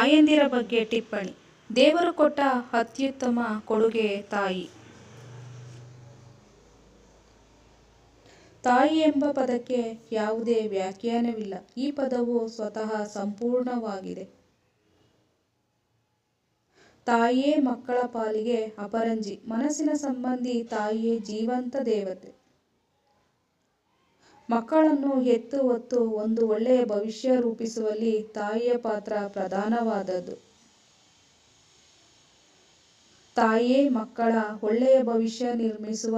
ತಾಯಂದಿರ ಬಗ್ಗೆ ಟಿಪ್ಪಣಿ. ದೇವರು ಕೊಟ್ಟ ಅತ್ಯುತ್ತಮ ಕೊಡುಗೆ ತಾಯಿ. ತಾಯಿ ಎಂಬ ಪದಕ್ಕೆ ಯಾವುದೇ ವ್ಯಾಖ್ಯಾನವಿಲ್ಲ. ಈ ಪದವು ಸ್ವತಃ ಸಂಪೂರ್ಣವಾಗಿದೆ. ತಾಯಿಯೇ ಮಕ್ಕಳ ಪಾಲಿಗೆ ಅಪರಂಜಿ, ಮನಸ್ಸಿನ ಸಂಬಂಧಿ. ತಾಯಿಯೇ ಜೀವಂತ ದೇವತೆ. ಮಕ್ಕಳನ್ನು ಹೆತ್ತು ಹೊತ್ತು ಒಂದು ಒಳ್ಳೆಯ ಭವಿಷ್ಯ ರೂಪಿಸುವಲ್ಲಿ ತಾಯಿಯ ಪಾತ್ರ ಪ್ರಧಾನವಾದದ್ದು. ತಾಯಿಯೇ ಮಕ್ಕಳ ಒಳ್ಳೆಯ ಭವಿಷ್ಯ ನಿರ್ಮಿಸುವ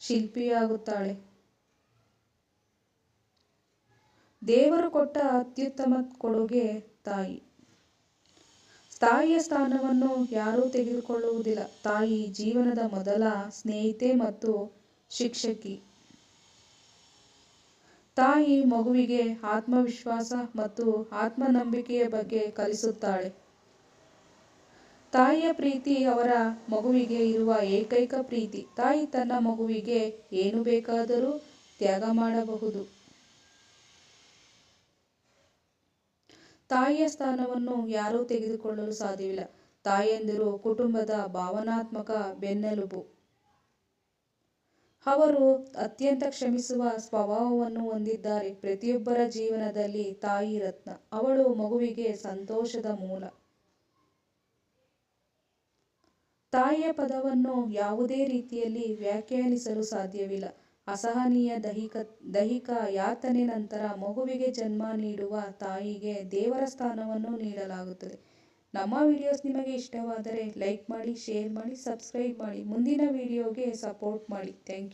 ಶಿಲ್ಪಿಯಾಗುತ್ತಾಳೆ. ದೇವರು ಕೊಟ್ಟ ಅತ್ಯುತ್ತಮ ಕೊಡುಗೆ ತಾಯಿ. ತಾಯಿಯ ಸ್ಥಾನವನ್ನು ಯಾರೂ ತೆಗೆದುಕೊಳ್ಳುವುದಿಲ್ಲ. ತಾಯಿ ಜೀವನದ ಮೊದಲ ಸ್ನೇಹಿತೆ ಮತ್ತು ಶಿಕ್ಷಕಿ. ತಾಯಿ ಮಗುವಿಗೆ ಆತ್ಮವಿಶ್ವಾಸ ಮತ್ತು ಆತ್ಮನಂಬಿಕೆಯ ಬಗ್ಗೆ ಕಲಿಸುತ್ತಾಳೆ. ತಾಯಿಯ ಪ್ರೀತಿ ಅವರ ಮಗುವಿಗೆ ಇರುವ ಏಕೈಕ ಪ್ರೀತಿ. ತಾಯಿ ತನ್ನ ಮಗುವಿಗೆ ಏನು ಬೇಕಾದರೂ ತ್ಯಾಗ ಮಾಡಬಹುದು. ತಾಯಿಯ ಸ್ಥಾನವನ್ನು ಯಾರೂ ತೆಗೆದುಕೊಳ್ಳಲು ಸಾಧ್ಯವಿಲ್ಲ. ತಾಯಂದಿರು ಕುಟುಂಬದ ಭಾವನಾತ್ಮಕ ಬೆನ್ನೆಲುಬು. ಅವರು ಅತ್ಯಂತ ಕ್ಷಮಿಸುವ ಸ್ವಭಾವವನ್ನು ಹೊಂದಿದ್ದಾರೆ. ಪ್ರತಿಯೊಬ್ಬರ ಜೀವನದಲ್ಲಿ ತಾಯಿ ರತ್ನ. ಅವಳು ಮಗುವಿಗೆ ಸಂತೋಷದ ಮೂಲ. ತಾಯಿಯ ಪದವನ್ನು ಯಾವುದೇ ರೀತಿಯಲ್ಲಿ ವ್ಯಾಖ್ಯಾನಿಸಲು ಸಾಧ್ಯವಿಲ್ಲ. ಅಸಹನೀಯ ದೈಹಿಕ ಯಾತನೆ ನಂತರ ಮಗುವಿಗೆ ಜನ್ಮ ನೀಡುವ ತಾಯಿಗೆ ದೇವರ ಸ್ಥಾನವನ್ನು ನೀಡಲಾಗುತ್ತದೆ. ನಮ್ಮ ವಿಡಿಯೋಸ್ ನಿಮಗೆ ಇಷ್ಟವಾದರೆ ಲೈಕ್ ಮಾಡಿ, ಶೇರ್ ಮಾಡಿ, ಸಬ್ಸ್ಕ್ರೈಬ್ ಮಾಡಿ. ಮುಂದಿನ ವಿಡಿಯೋಗೆ ಸಪೋರ್ಟ್ ಮಾಡಿ. Thank you.